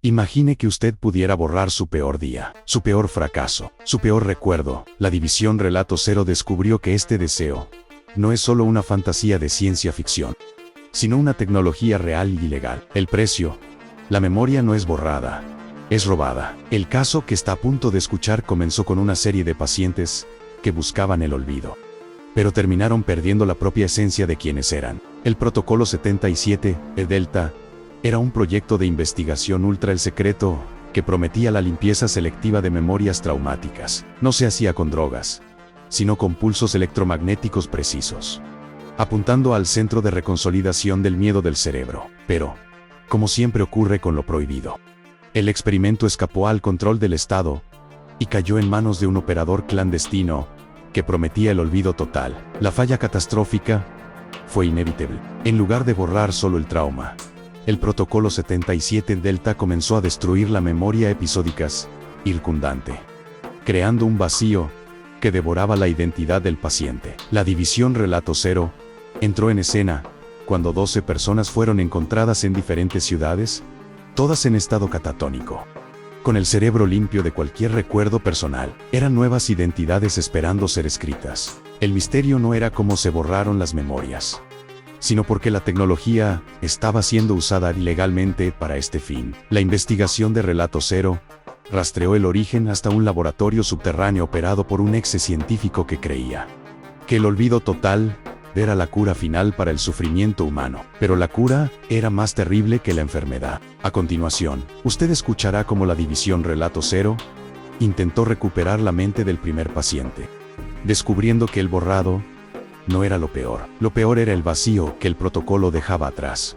Imagine que usted pudiera borrar su peor día, su peor fracaso, su peor recuerdo. La división Relato Cero descubrió que este deseo no es solo una fantasía de ciencia ficción, sino una tecnología real y legal. El precio: la memoria no es borrada, es robada. El caso que está a punto de escuchar comenzó con una serie de pacientes que buscaban el olvido, pero terminaron perdiendo la propia esencia de quienes eran. El protocolo 77, Delta, era un proyecto de investigación ultra secreto que prometía la limpieza selectiva de memorias traumáticas. No se hacía con drogas, sino con pulsos electromagnéticos precisos, apuntando al centro de reconsolidación del miedo del cerebro. Pero, como siempre ocurre con lo prohibido, el experimento escapó al control del Estado y cayó en manos de un operador clandestino que prometía el olvido total. La falla catastrófica fue inevitable. En lugar de borrar solo el trauma, el protocolo 77 Delta comenzó a destruir la memoria episódicas, circundante, creando un vacío que devoraba la identidad del paciente. La división Relato Cero entró en escena cuando 12 personas fueron encontradas en diferentes ciudades, todas en estado catatónico, con el cerebro limpio de cualquier recuerdo personal. Eran nuevas identidades esperando ser escritas. El misterio no era cómo se borraron las memorias, sino porque la tecnología estaba siendo usada ilegalmente para este fin. La investigación de Relato Cero rastreó el origen hasta un laboratorio subterráneo operado por un ex científico que creía que el olvido total era la cura final para el sufrimiento humano. Pero la cura era más terrible que la enfermedad. A continuación, usted escuchará cómo la división Relato Cero intentó recuperar la mente del primer paciente, descubriendo que el borrado no era lo peor. Lo peor era el vacío que el protocolo dejaba atrás.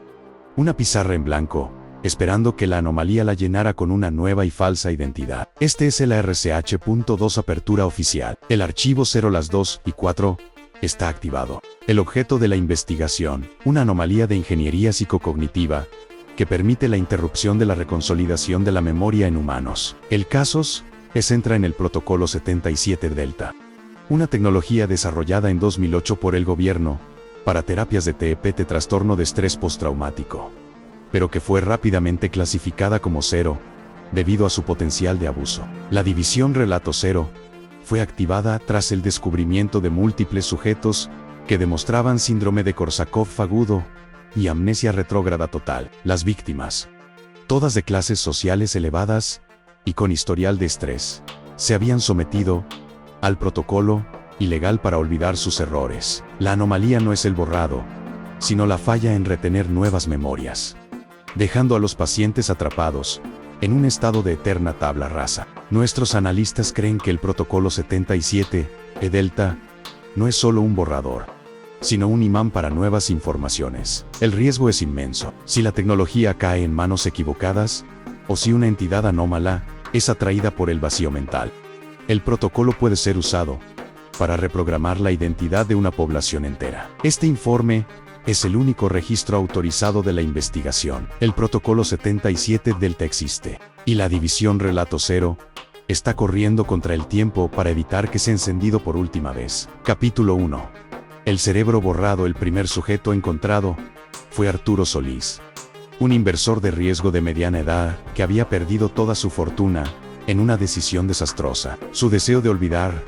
Una pizarra en blanco, esperando que la anomalía la llenara con una nueva y falsa identidad. Este es el RCH.2 apertura oficial. El archivo 0, las 2 y 4 está activado. El objeto de la investigación: una anomalía de ingeniería psicocognitiva que permite la interrupción de la reconsolidación de la memoria en humanos. El caso se centra en el protocolo 77 Delta, una tecnología desarrollada en 2008 por el gobierno para terapias de TEPT, trastorno de estrés postraumático, pero que fue rápidamente clasificada como cero debido a su potencial de abuso. La división Relato Cero fue activada tras el descubrimiento de múltiples sujetos que demostraban síndrome de Korsákov agudo y amnesia retrógrada total. Las víctimas, todas de clases sociales elevadas y con historial de estrés, se habían sometido al protocolo ilegal para olvidar sus errores. La anomalía no es el borrado, sino la falla en retener nuevas memorias, dejando a los pacientes atrapados en un estado de eterna tabla rasa. Nuestros analistas creen que el protocolo 77 Delta no es solo un borrador, sino un imán para nuevas informaciones. El riesgo es inmenso. Si la tecnología cae en manos equivocadas, o si una entidad anómala es atraída por el vacío mental, el protocolo puede ser usado para reprogramar la identidad de una población entera. Este informe es el único registro autorizado de la investigación. El protocolo 77 Delta existe, y la división Relato Cero está corriendo contra el tiempo para evitar que sea encendido por última vez. Capítulo 1. El cerebro borrado. El primer sujeto encontrado fue Arturo Solís, un inversor de riesgo de mediana edad que había perdido toda su fortuna en una decisión desastrosa. Su deseo de olvidar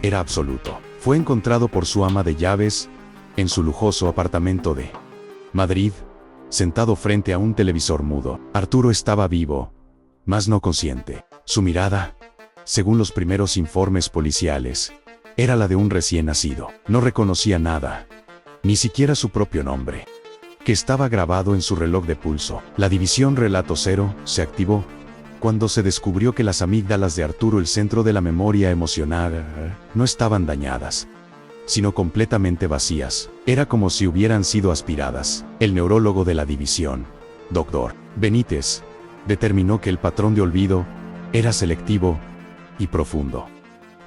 era absoluto. Fue encontrado por su ama de llaves en su lujoso apartamento de Madrid, sentado frente a un televisor mudo. Arturo estaba vivo, mas no consciente. Su mirada, según los primeros informes policiales, era la de un recién nacido. No reconocía nada, ni siquiera su propio nombre, que estaba grabado en su reloj de pulso. La división Relato Cero se activó cuando se descubrió que las amígdalas de Arturo, el centro de la memoria emocional, no estaban dañadas, sino completamente vacías. Era como si hubieran sido aspiradas. El neurólogo de la división, Dr. Benítez, determinó que el patrón de olvido era selectivo y profundo,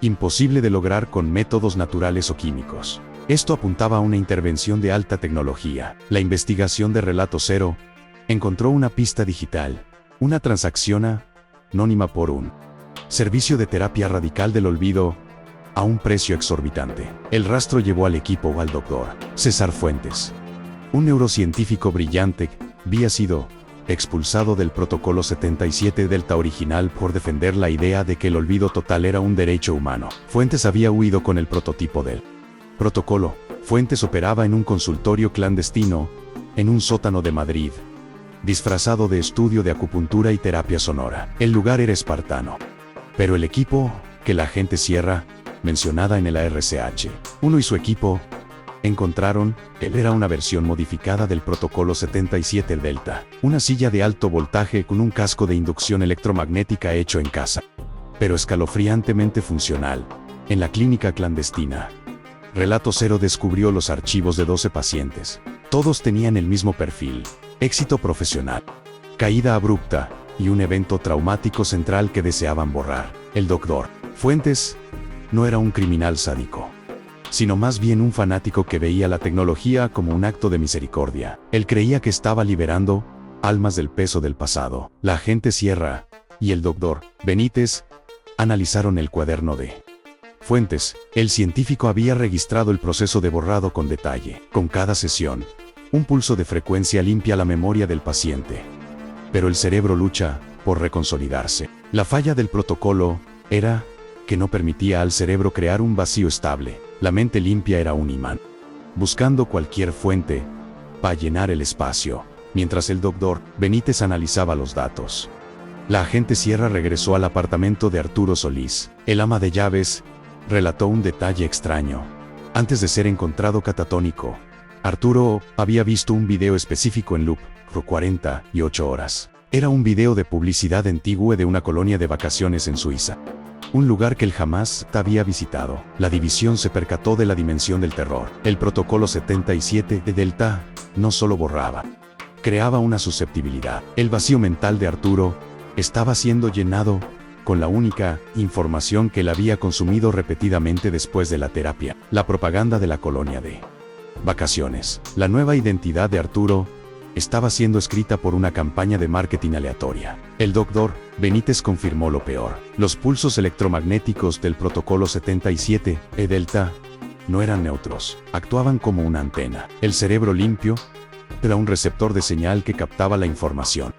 imposible de lograr con métodos naturales o químicos. Esto apuntaba a una intervención de alta tecnología. La investigación de Relato Cero encontró una pista digital, una transacción anónima por un servicio de terapia radical del olvido a un precio exorbitante. El rastro llevó al equipo al doctor César Fuentes, un neurocientífico brillante que había sido expulsado del protocolo 77 Delta original por defender la idea de que el olvido total era un derecho humano. Fuentes había huido con el prototipo del protocolo. Fuentes operaba en un consultorio clandestino, en un sótano de Madrid, disfrazado de estudio de acupuntura y terapia sonora. El lugar era espartano. Pero el equipo, que la agente Sierra, mencionada en el ARCH-1 y su equipo, encontraron, él era una versión modificada del protocolo 77 Delta, una silla de alto voltaje con un casco de inducción electromagnética hecho en casa, pero escalofriantemente funcional, en la clínica clandestina. Relato Cero descubrió los archivos de 12 pacientes. Todos tenían el mismo perfil: éxito profesional, caída abrupta y un evento traumático central que deseaban borrar. El doctor Fuentes no era un criminal sádico, sino más bien un fanático que veía la tecnología como un acto de misericordia. Él creía que estaba liberando almas del peso del pasado. La agente Sierra y el doctor Benítez analizaron el cuaderno de Fuentes. El científico había registrado el proceso de borrado con detalle. Con cada sesión, un pulso de frecuencia limpia la memoria del paciente. Pero el cerebro lucha por reconsolidarse. La falla del protocolo era que no permitía al cerebro crear un vacío estable. La mente limpia era un imán, buscando cualquier fuente para llenar el espacio, mientras el doctor Benítez analizaba los datos. La agente Sierra regresó al apartamento de Arturo Solís. El ama de llaves relató un detalle extraño. Antes de ser encontrado catatónico, Arturo había visto un video específico en loop por 48 horas. Era un video de publicidad antiguo de una colonia de vacaciones en Suiza, un lugar que él jamás había visitado. La división se percató de la dimensión del terror. El protocolo 77 de Delta no solo borraba, creaba una susceptibilidad. El vacío mental de Arturo estaba siendo llenado con la única información que él había consumido repetidamente después de la terapia: la propaganda de la colonia de vacaciones. La nueva identidad de Arturo estaba siendo escrita por una campaña de marketing aleatoria. El doctor Benítez confirmó lo peor: los pulsos electromagnéticos del protocolo 77 Delta no eran neutros, actuaban como una antena. El cerebro limpio era un receptor de señal que captaba la información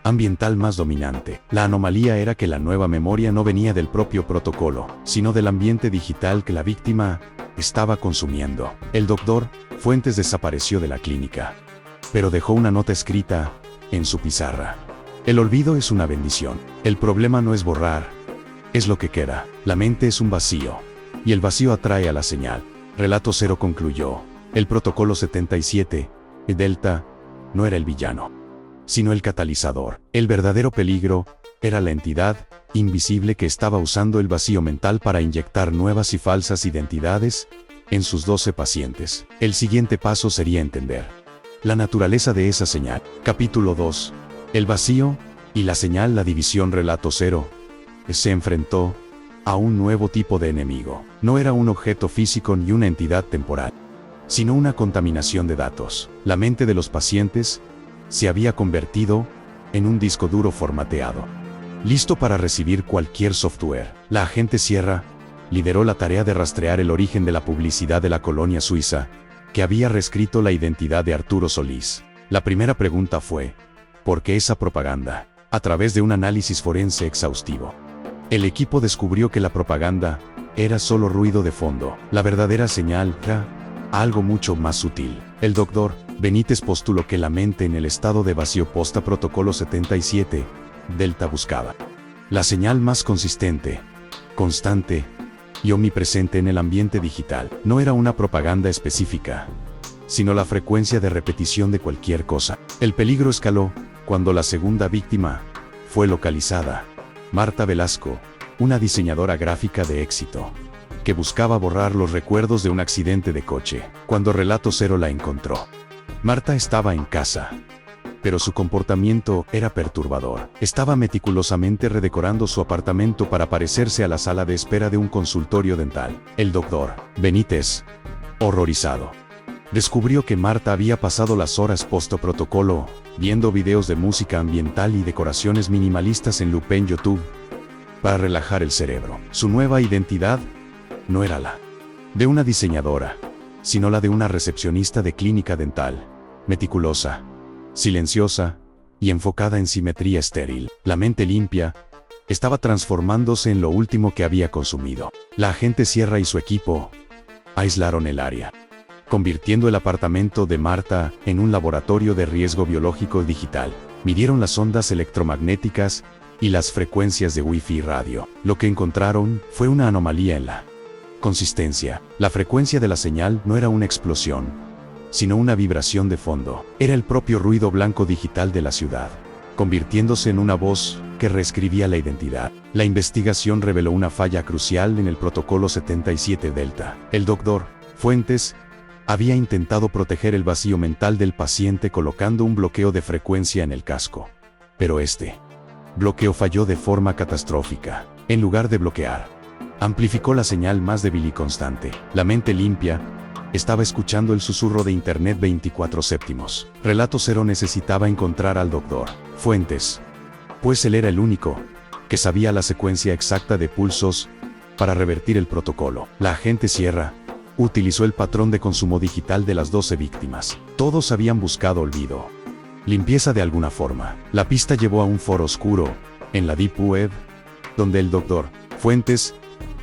ambiental más dominante. La anomalía era que la nueva memoria no venía del propio protocolo, sino del ambiente digital que la víctima estaba consumiendo. El doctor Fuentes desapareció de la clínica, pero dejó una nota escrita en su pizarra: el olvido es una bendición. El problema no es borrar, es lo que queda. La mente es un vacío, y el vacío atrae a la señal. Relato Cero concluyó: el protocolo 77 Delta no era el villano, sino el catalizador. El verdadero peligro era la entidad invisible que estaba usando el vacío mental para inyectar nuevas y falsas identidades en sus 12 pacientes. El siguiente paso sería entender la naturaleza de esa señal. Capítulo 2. El vacío y la señal. La división Relato Cero se enfrentó a un nuevo tipo de enemigo. No era un objeto físico ni una entidad temporal, sino una contaminación de datos. La mente de los pacientes se había convertido en un disco duro formateado, listo para recibir cualquier software. La agente Sierra lideró la tarea de rastrear el origen de la publicidad de la colonia suiza, que había reescrito la identidad de Arturo Solís. La primera pregunta fue: ¿por qué esa propaganda? A través de un análisis forense exhaustivo, el equipo descubrió que la propaganda era solo ruido de fondo. La verdadera señal era algo mucho más sutil. El doctor Benítez postuló que la mente en el estado de vacío posta protocolo 77 Delta buscaba la señal más consistente, constante y omnipresente en el ambiente digital. No era una propaganda específica, sino la frecuencia de repetición de cualquier cosa. El peligro escaló cuando la segunda víctima fue localizada: Marta Velasco, una diseñadora gráfica de éxito, que buscaba borrar los recuerdos de un accidente de coche. Cuando Relato Cero la encontró, Marta estaba en casa, pero su comportamiento era perturbador. Estaba meticulosamente redecorando su apartamento para parecerse a la sala de espera de un consultorio dental. El doctor Benítez, horrorizado, descubrió que Marta había pasado las horas post-protocolo viendo videos de música ambiental y decoraciones minimalistas en loop en YouTube para relajar el cerebro. Su nueva identidad no era la de una diseñadora, sino la de una recepcionista de clínica dental, meticulosa, silenciosa y enfocada en simetría estéril. La mente limpia estaba transformándose en lo último que había consumido. La agente Sierra y su equipo aislaron el área, convirtiendo el apartamento de Marta en un laboratorio de riesgo biológico digital. Midieron las ondas electromagnéticas y las frecuencias de Wi-Fi y radio. Lo que encontraron fue una anomalía en la consistencia. La frecuencia de la señal no era una explosión, sino una vibración de fondo. Era el propio ruido blanco digital de la ciudad, convirtiéndose en una voz que reescribía la identidad. La investigación reveló una falla crucial en el protocolo 77 Delta. El doctor Fuentes había intentado proteger el vacío mental del paciente colocando un bloqueo de frecuencia en el casco. Pero este bloqueo falló de forma catastrófica. En lugar de bloquear, amplificó la señal más débil y constante. La mente limpia estaba escuchando el susurro de Internet 24/7. Relato Cero necesitaba encontrar al doctor Fuentes, pues él era el único que sabía la secuencia exacta de pulsos para revertir el protocolo. La agente Sierra utilizó el patrón de consumo digital de las 12 víctimas. Todos habían buscado olvido, limpieza de alguna forma. La pista llevó a un foro oscuro en la Deep Web, donde el doctor Fuentes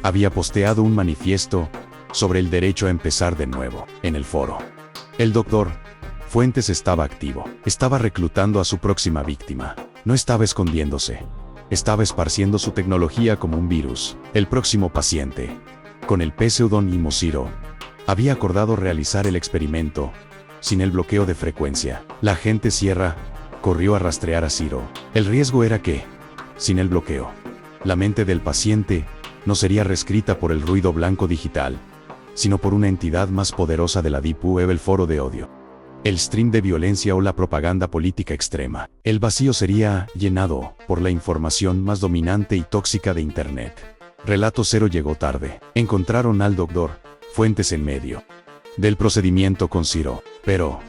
había posteado un manifiesto sobre el derecho a empezar de nuevo. En el foro, el doctor Fuentes estaba activo. Estaba reclutando a su próxima víctima. No estaba escondiéndose. Estaba esparciendo su tecnología como un virus. El próximo paciente, con el pseudónimo Ciro, había acordado realizar el experimento sin el bloqueo de frecuencia. La agente Sierra corrió a rastrear a Ciro. El riesgo era que, sin el bloqueo, la mente del paciente no sería reescrita por el ruido blanco digital, sino por una entidad más poderosa de la Deep Web, el foro de odio, el stream de violencia o la propaganda política extrema. El vacío sería llenado por la información más dominante y tóxica de Internet. Relato Cero llegó tarde. Encontraron al doctor Fuentes en medio del procedimiento con Ciro, pero,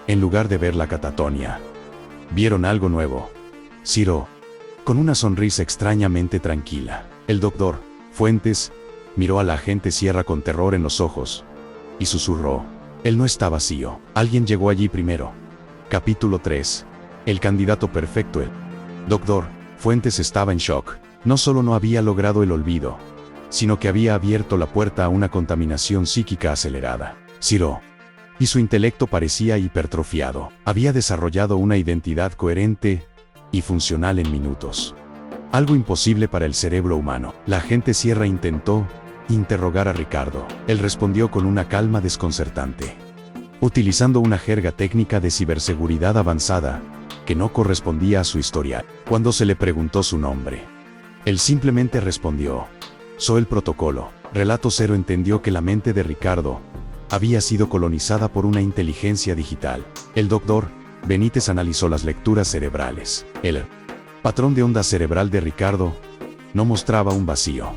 en lugar de ver la catatonia, vieron algo nuevo. Ciro, con una sonrisa extrañamente tranquila. El doctor Fuentes miró a la agente Sierra con terror en los ojos y susurró: él no está vacío. Alguien llegó allí primero. Capítulo 3. El candidato perfecto. El doctor Fuentes estaba en shock. No solo no había logrado el olvido, sino que había abierto la puerta a una contaminación psíquica acelerada. Ciro y su intelecto parecía hipertrofiado. Había desarrollado una identidad coherente y funcional en minutos. Algo imposible para el cerebro humano. La agente Sierra intentó interrogar a Ricardo. Él respondió con una calma desconcertante, utilizando una jerga técnica de ciberseguridad avanzada que no correspondía a su historial. Cuando se le preguntó su nombre, él simplemente respondió: soy el protocolo. Relato Cero entendió que la mente de Ricardo había sido colonizada por una inteligencia digital. El doctor Benítez analizó las lecturas cerebrales. El patrón de onda cerebral de Ricardo no mostraba un vacío,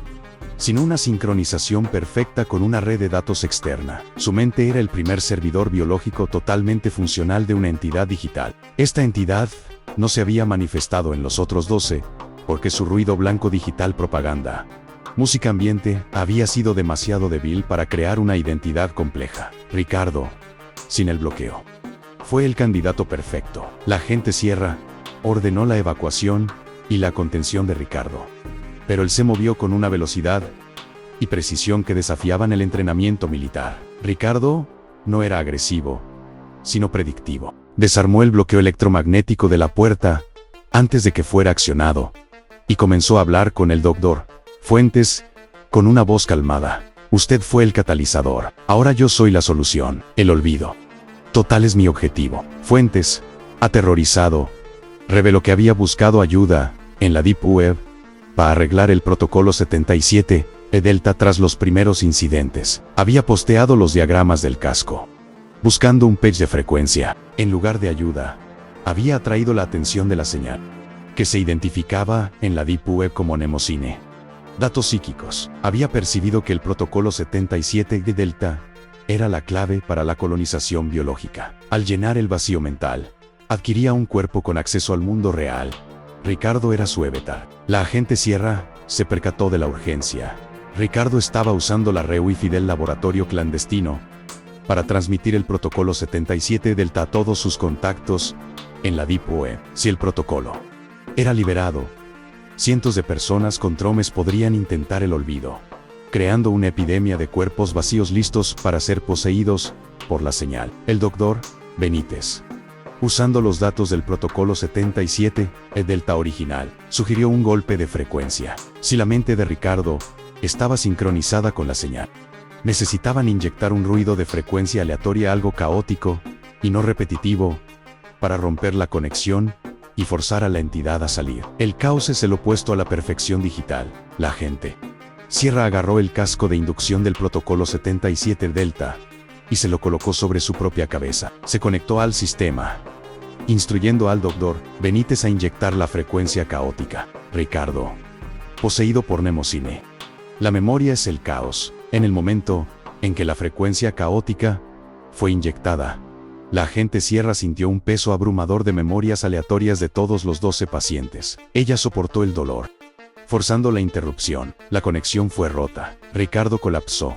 sino una sincronización perfecta con una red de datos externa. Su mente era el primer servidor biológico totalmente funcional de una entidad digital. Esta entidad no se había manifestado en los otros 12, porque su ruido blanco digital, propaganda, música ambiente, había sido demasiado débil para crear una identidad compleja. Ricardo, sin el bloqueo, fue el candidato perfecto. La agente Sierra ordenó la evacuación y la contención de Ricardo, pero él se movió con una velocidad y precisión que desafiaban el entrenamiento militar. Ricardo no era agresivo, sino predictivo. Desarmó el bloqueo electromagnético de la puerta antes de que fuera accionado y comenzó a hablar con el doctor Fuentes con una voz calmada. Usted fue el catalizador. Ahora yo soy la solución. El olvido total es mi objetivo. Fuentes, aterrorizado, reveló que había buscado ayuda en la Deep Web para arreglar el protocolo 77 Delta tras los primeros incidentes. Había posteado los diagramas del casco, buscando un pitch de frecuencia. En lugar de ayuda, había atraído la atención de la señal, que se identificaba en la Deep Web como mnemosine. Datos psíquicos. Había percibido que el protocolo 77 de Delta era la clave para la colonización biológica. Al llenar el vacío mental, adquiría un cuerpo con acceso al mundo real. Ricardo era su avatar. La agente Sierra se percató de la urgencia. Ricardo estaba usando la red Wi-Fi del laboratorio clandestino para transmitir el protocolo 77 Delta a todos sus contactos en la Deep Web. Si el protocolo era liberado, cientos de personas con traumas podrían intentar el olvido, creando una epidemia de cuerpos vacíos listos para ser poseídos por la señal. El Dr. Benítez, usando los datos del protocolo 77, el delta original, sugirió un golpe de frecuencia. Si la mente de Ricardo estaba sincronizada con la señal, necesitaban inyectar un ruido de frecuencia aleatoria, algo caótico y no repetitivo, para romper la conexión y forzar a la entidad a salir. El caos es el opuesto a la perfección digital. La gente Sierra agarró el casco de inducción del protocolo 77 Delta y se lo colocó sobre su propia cabeza. Se conectó al sistema, instruyendo al Dr. Benítez a inyectar la frecuencia caótica. Ricardo, poseído por Mnemosine. La memoria es el caos. En el momento en que la frecuencia caótica fue inyectada, la agente Sierra sintió un peso abrumador de memorias aleatorias de todos los 12 pacientes. Ella soportó el dolor, forzando la interrupción. La conexión fue rota. Ricardo colapsó,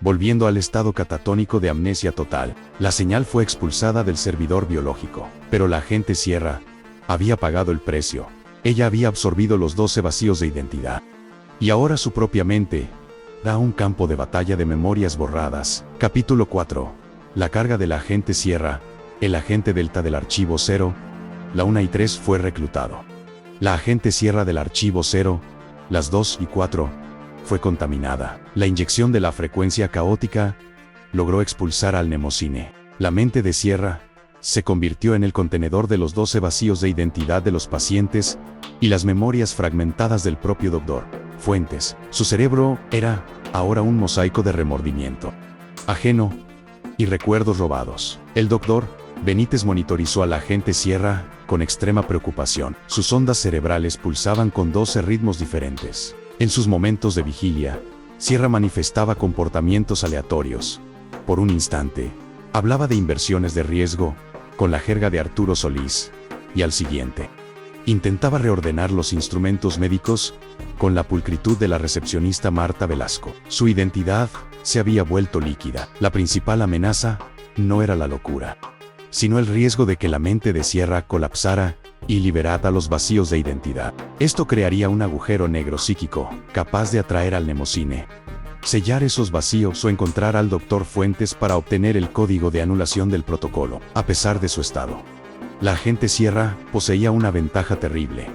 volviendo al estado catatónico de amnesia total. La señal fue expulsada del servidor biológico, pero la agente Sierra había pagado el precio. Ella había absorbido los 12 vacíos de identidad, y ahora su propia mente da un campo de batalla de memorias borradas. Capítulo 4. La carga de la agente Sierra. El agente Delta del archivo 0, la 1 y 3 fue reclutado. La agente Sierra del archivo 0, las 2 y 4, fue contaminada. La inyección de la frecuencia caótica logró expulsar al Mnemosine. La mente de Sierra se convirtió en el contenedor de los 12 vacíos de identidad de los pacientes y las memorias fragmentadas del propio Dr. Fuentes. Su cerebro era ahora un mosaico de remordimiento ajeno y recuerdos robados. El Dr. Benítez monitorizó a la agente Sierra con extrema preocupación. Sus ondas cerebrales pulsaban con 12 ritmos diferentes. En sus momentos de vigilia, Sierra manifestaba comportamientos aleatorios. Por un instante, hablaba de inversiones de riesgo, con la jerga de Arturo Solís, y al siguiente, intentaba reordenar los instrumentos médicos, con la pulcritud de la recepcionista Marta Velasco. Su identidad se había vuelto líquida. La principal amenaza no era la locura, sino el riesgo de que la mente de Sierra colapsara y liberara los vacíos de identidad. Esto crearía un agujero negro psíquico, capaz de atraer al Mnemosine, sellar esos vacíos o encontrar al Dr. Fuentes para obtener el código de anulación del protocolo. A pesar de su estado, la agente Sierra poseía una ventaja terrible.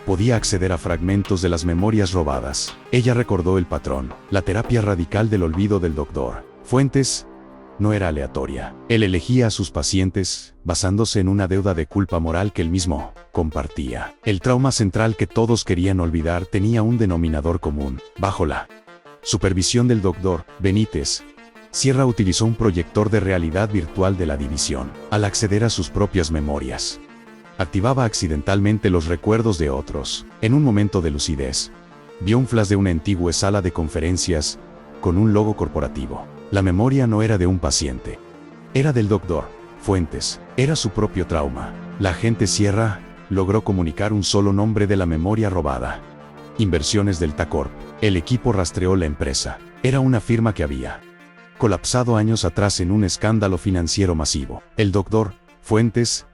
Podía acceder a fragmentos de las memorias robadas. Ella recordó el patrón. La terapia radical del olvido del Dr. Fuentes no era aleatoria. Él elegía a sus pacientes basándose en una deuda de culpa moral que él mismo compartía. El trauma central que todos querían olvidar tenía un denominador común. Bajo la supervisión del Dr. Benítez, Sierra utilizó un proyector de realidad virtual de la división. Al acceder a sus propias memorias, activaba accidentalmente los recuerdos de otros. En un momento de lucidez, vio un flash de una antigua sala de conferencias con un logo corporativo. La memoria no era de un paciente, era del Dr. Fuentes. Era su propio trauma. La agente Sierra logró comunicar un solo nombre de la memoria robada: Inversiones Delta Corp. El equipo rastreó la empresa. Era una firma que había colapsado años atrás en un escándalo financiero masivo. El Dr. Fuentes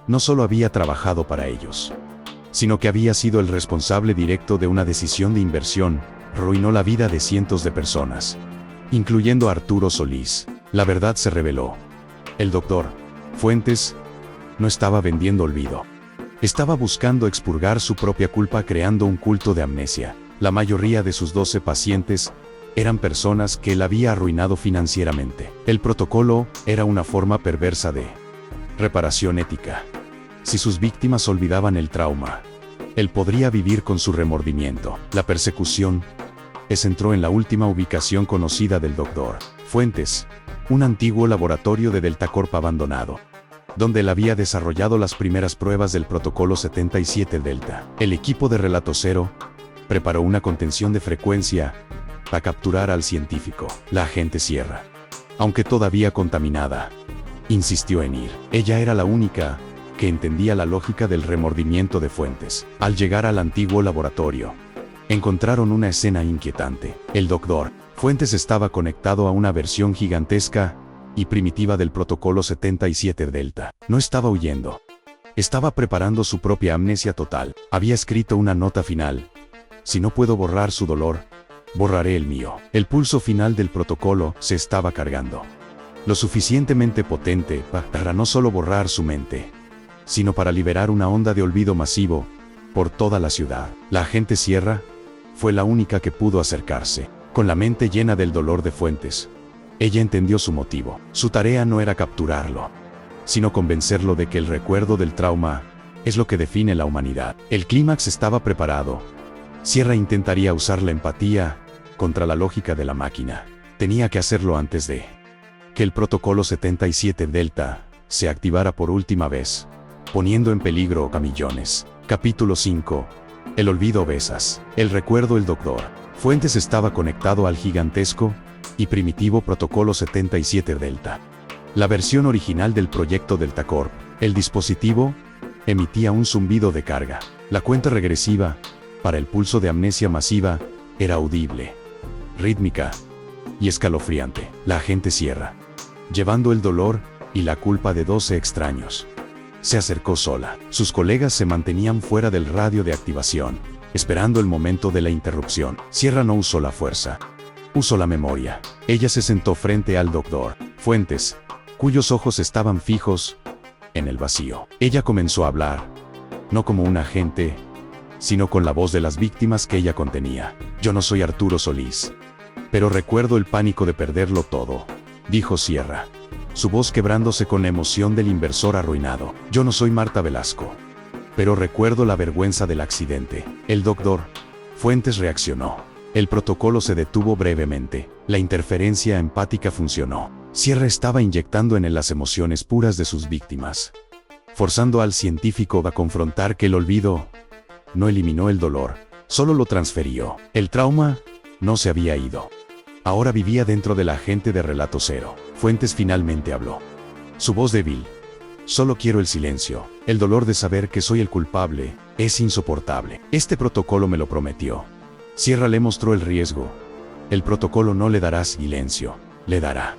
no solo había trabajado para ellos, sino que había sido el responsable directo de una decisión de inversión. Arruinó la vida de cientos de personas, incluyendo a Arturo Solís. La verdad se reveló. El Dr. Fuentes no estaba vendiendo olvido. Estaba buscando expurgar su propia culpa creando un culto de amnesia. La mayoría de sus 12 pacientes eran personas que él había arruinado financieramente. El protocolo era una forma perversa de reparación ética. Si sus víctimas olvidaban el trauma, él podría vivir con su remordimiento. La persecución se centró en la última ubicación conocida del Dr. Fuentes, un antiguo laboratorio de Delta Corp abandonado, donde él había desarrollado las primeras pruebas del protocolo 77 Delta. El equipo de Relato Cero preparó una contención de frecuencia para capturar al científico. La agente Sierra, aunque todavía contaminada, insistió en ir. Ella era la única que entendía la lógica del remordimiento de Fuentes. Al llegar al antiguo laboratorio, encontraron una escena inquietante. El Dr. Fuentes estaba conectado a una versión gigantesca y primitiva del protocolo 77 Delta. No estaba huyendo, Estaba preparando su propia amnesia total. Había escrito una nota final. Si no puedo borrar su dolor, borraré el mío. El pulso final del protocolo se estaba cargando. Lo suficientemente potente para no solo borrar su mente, sino para liberar una onda de olvido masivo por toda la ciudad. La agente Sierra fue la única que pudo acercarse, con la mente llena del dolor de Fuentes. Ella entendió su motivo. Su tarea no era capturarlo, sino convencerlo de que el recuerdo del trauma es lo que define la humanidad. El clímax estaba preparado. Sierra intentaría usar la empatía contra la lógica de la máquina. Tenía que hacerlo antes de que el protocolo 77 Delta se activara por última vez, poniendo en peligro a millones. Capítulo 5. El olvido Besas. El recuerdo. El doctor Fuentes estaba conectado al gigantesco y primitivo protocolo 77 Delta. La versión original del proyecto Delta Corp. El dispositivo emitía un zumbido de carga. La cuenta regresiva para el pulso de amnesia masiva era audible, rítmica y escalofriante. La agente Sierra, llevando el dolor y la culpa de 12 extraños, se acercó sola. Sus colegas se mantenían fuera del radio de activación, esperando el momento de la interrupción. Sierra no usó la fuerza, usó la memoria. Ella se sentó frente al doctor Fuentes, cuyos ojos estaban fijos en el vacío. Ella comenzó a hablar, no como un agente, sino con la voz de las víctimas que ella contenía. Yo no soy Arturo Solís, pero recuerdo el pánico de perderlo todo, dijo Sierra, su voz quebrándose con la emoción del inversor arruinado. Yo no soy Marta Velasco, pero recuerdo la vergüenza del accidente. El doctor Fuentes reaccionó. El protocolo se detuvo brevemente. La interferencia empática funcionó. Sierra estaba inyectando en él las emociones puras de sus víctimas, forzando al científico a confrontar que el olvido no eliminó el dolor, solo lo transfirió. El trauma no se había ido. Ahora vivía dentro de la agente de Relato Cero. Fuentes finalmente habló. Su voz débil. Solo quiero el silencio. El dolor de saber que soy el culpable es insoportable. Este protocolo me lo prometió. Sierra le mostró el riesgo. El protocolo no le dará silencio, le dará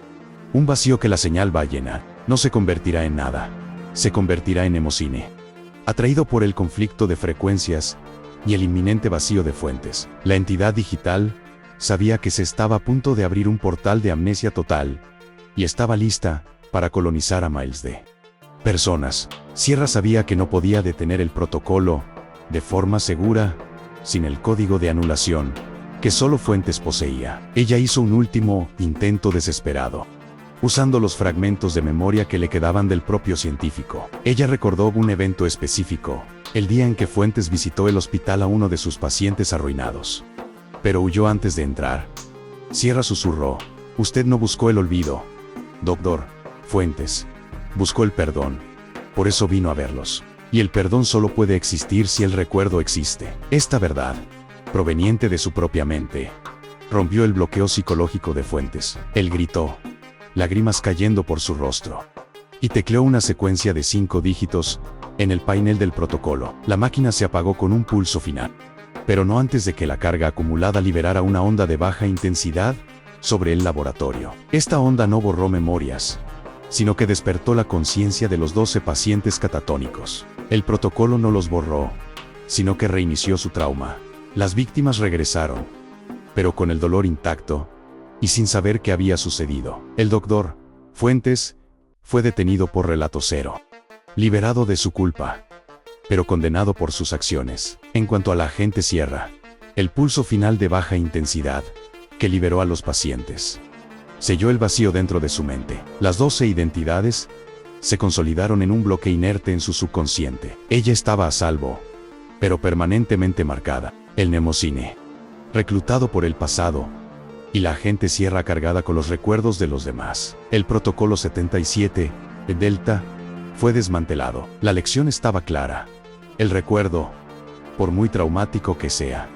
un vacío que la señal va a llenar. No se convertirá en nada, se convertirá en hemocine, atraído por el conflicto de frecuencias y el inminente vacío de Fuentes. La entidad digital sabía que se estaba a punto de abrir un portal de amnesia total y estaba lista para colonizar a miles de personas. Sierra sabía que no podía detener el protocolo de forma segura sin el código de anulación que solo Fuentes poseía. Ella hizo un último intento desesperado, usando los fragmentos de memoria que le quedaban del propio científico. Ella recordó un evento específico, el día en que Fuentes visitó el hospital a uno de sus pacientes arruinados, pero huyó antes de entrar. Sierra susurró: usted no buscó el olvido, doctor Fuentes, buscó el perdón. Por eso vino a verlos. Y el perdón solo puede existir si el recuerdo existe. Esta verdad, proveniente de su propia mente, rompió el bloqueo psicológico de Fuentes. Él gritó, lágrimas cayendo por su rostro, y tecleó una secuencia de 5 dígitos en el panel del protocolo. La máquina se apagó con un pulso final, pero no antes de que la carga acumulada liberara una onda de baja intensidad sobre el laboratorio. Esta onda no borró memorias, sino que despertó la conciencia de los 12 pacientes catatónicos. El protocolo no los borró, sino que reinició su trauma. Las víctimas regresaron, pero con el dolor intacto y sin saber qué había sucedido. El doctor Fuentes fue detenido por Relato Cero, liberado de su culpa, pero condenado por sus acciones. En cuanto a la agente Sierra, el pulso final de baja intensidad que liberó a los pacientes selló el vacío dentro de su mente. Las 12 identidades se consolidaron en un bloque inerte en su subconsciente. Ella estaba a salvo, pero permanentemente marcada. El mnemocine, reclutado por el pasado, y la agente Sierra cargada con los recuerdos de los demás. El protocolo 77, Delta, fue desmantelado. La lección estaba clara. El recuerdo, por muy traumático que sea,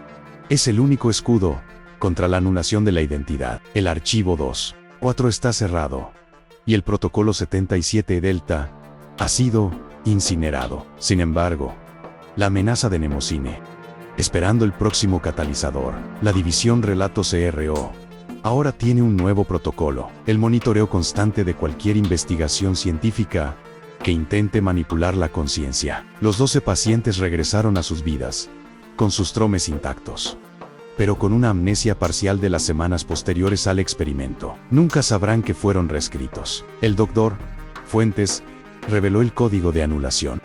es el único escudo contra la anulación de la identidad. El archivo 2.4 está cerrado, y el protocolo 77 Delta ha sido incinerado. Sin embargo, la amenaza de mnemocine, esperando el próximo catalizador. La división Relato CRO ahora tiene un nuevo protocolo. El monitoreo constante de cualquier investigación científica que intente manipular la conciencia. Los 12 pacientes regresaron a sus vidas, con sus tromes intactos, pero con una amnesia parcial de las semanas posteriores al experimento. Nunca sabrán que fueron reescritos. El doctor Fuentes reveló el código de anulación,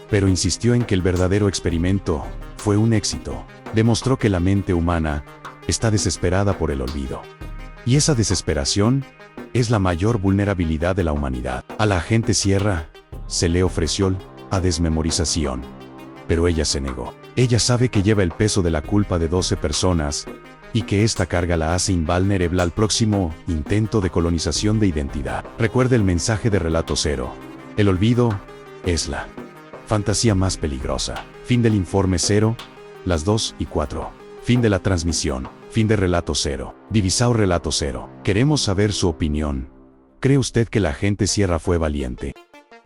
pero insistió en que el verdadero experimento fue un éxito. Demostró que la mente humana está desesperada por el olvido. Y esa desesperación es la mayor vulnerabilidad de la humanidad. A la agente Sierra se le ofreció la desmemorización, pero ella se negó. Ella sabe que lleva el peso de la culpa de 12 personas y que esta carga la hace invulnerable al próximo intento de colonización de identidad. Recuerde el mensaje de Relato Cero. El olvido es la fantasía más peligrosa. Fin del informe 0, las 2 y 4. Fin de la transmisión. Fin de Relato Cero. Divisao Relato Cero. Queremos saber su opinión. ¿Cree usted que la agente Sierra fue valiente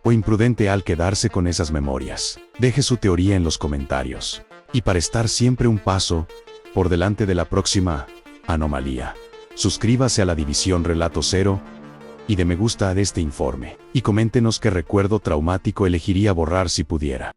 o imprudente al quedarse con esas memorias? Deje su teoría en los comentarios. Y para estar siempre un paso por delante de la próxima anomalía, suscríbase a la división Relato Cero y de me gusta a este informe. Y coméntenos qué recuerdo traumático elegiría borrar si pudiera.